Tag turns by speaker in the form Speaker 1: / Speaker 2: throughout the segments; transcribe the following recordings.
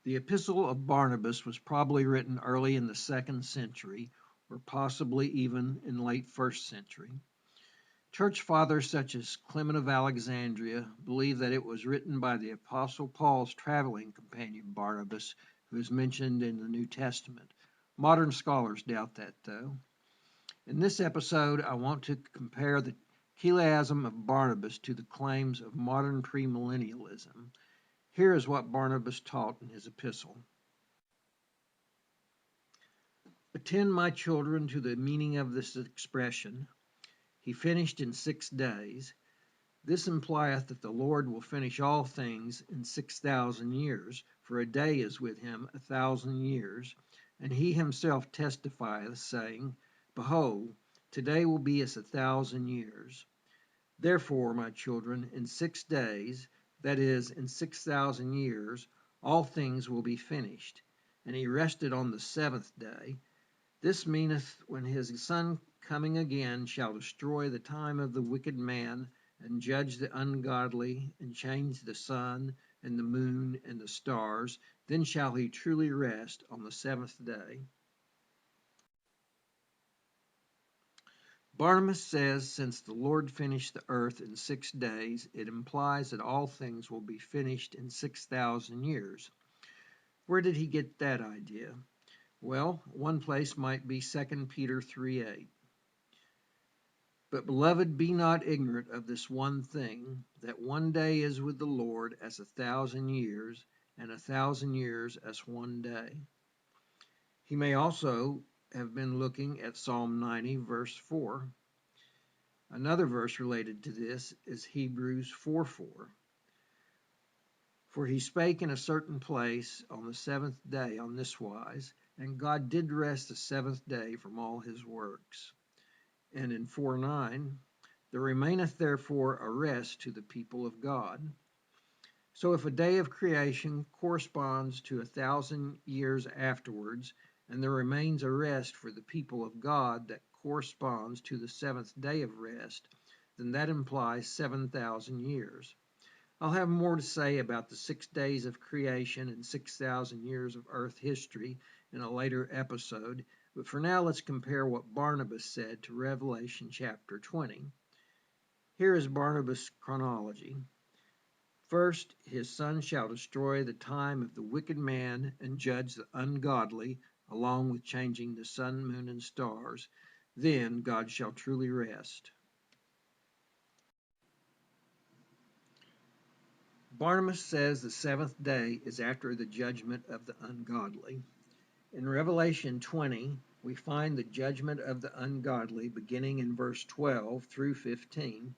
Speaker 1: The Epistle of Barnabas was probably written early in the 2nd century, or possibly even in late 1st century. Church fathers such as Clement of Alexandria believe that it was written by the Apostle Paul's traveling companion Barnabas, who is mentioned in the New Testament. Modern scholars doubt that, though. In this episode, I want to compare the CHILIASM of Barnabas to the claims of modern premillennialism. Here is what Barnabas taught in his epistle. Attend, my children, to the meaning of this expression. He finished in 6 days. This implieth that the Lord will finish all things in 6,000 years, for a day is with him 1,000 years. And he himself testifieth, saying, Behold, today will be as 1,000 years. Therefore, my children, in 6 days, that is, in 6,000 years, all things will be finished. And he rested on the 7th day. This meaneth when his Son coming again shall destroy the time of the wicked man, and judge the ungodly, and change the sun, and the moon, and the stars. Then shall he truly rest on the 7th day. Barnabas says, since the Lord finished the earth in 6 days, it implies that all things will be finished in 6,000 years. Where did he get that idea? Well, one place might be 2 Peter 3:8. But, beloved, be not ignorant of this one thing, that one day is with the Lord as 1,000 years, and 1,000 years as one day. He may also have been looking at Psalm 90, verse 4. Another verse related to this is Hebrews 4:4. For he spake in a certain place on the 7th day on this wise, and God did rest the 7th day from all his works. And in 4:9, there remaineth therefore a rest to the people of God. So if a day of creation corresponds to 1,000 years afterwards, and there remains a rest for the people of God that corresponds to the 7th day of rest, then that implies 7,000 years. I'll have more to say about the 6 days of creation and 6,000 years of earth history in a later episode, but for now let's compare what Barnabas said to Revelation chapter 20. Here is Barnabas' chronology. First, his Son shall destroy the time of the wicked man and judge the ungodly, along with changing the sun, moon, and stars. Then God shall truly rest. Barnabas says the 7th day is after the judgment of the ungodly. In Revelation 20, we find the judgment of the ungodly beginning in verse 12 through 15.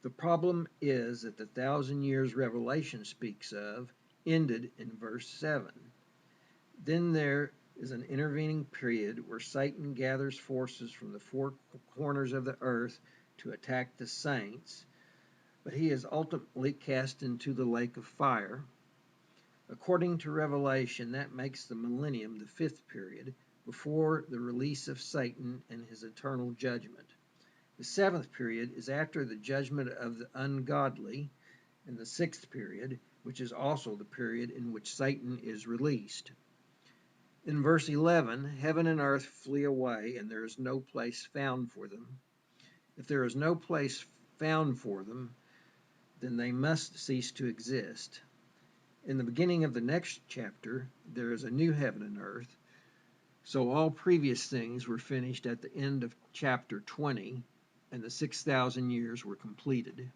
Speaker 1: The problem is that the 1,000 years Revelation speaks of ended in verse 7. Then there is an intervening period where Satan gathers forces from the 4 corners of the earth to attack the saints, but he is ultimately cast into the lake of fire. According to Revelation, that makes the millennium the 5th period, before the release of Satan and his eternal judgment. The 7th period is after the judgment of the ungodly, and the 6th period, which is also the period in which Satan is released. In verse 11, heaven and earth flee away, and there is no place found for them. If there is no place found for them, then they must cease to exist. In the beginning of the next chapter, there is a new heaven and earth, so all previous things were finished at the end of chapter 20, and the 6,000 years were completed.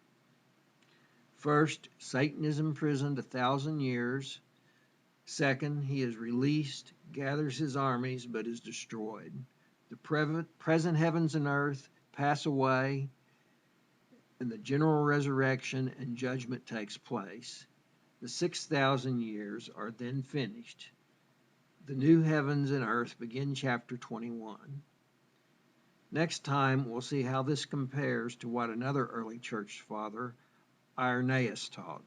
Speaker 1: First, Satan is imprisoned 1,000 years. Second, he is released, gathers his armies, but is destroyed. The present heavens and earth pass away, and the general resurrection and judgment takes place. The 6,000 years are then finished. The new heavens and earth begin chapter 21. Next time, we'll see how this compares to what another early church father, Irenaeus, taught.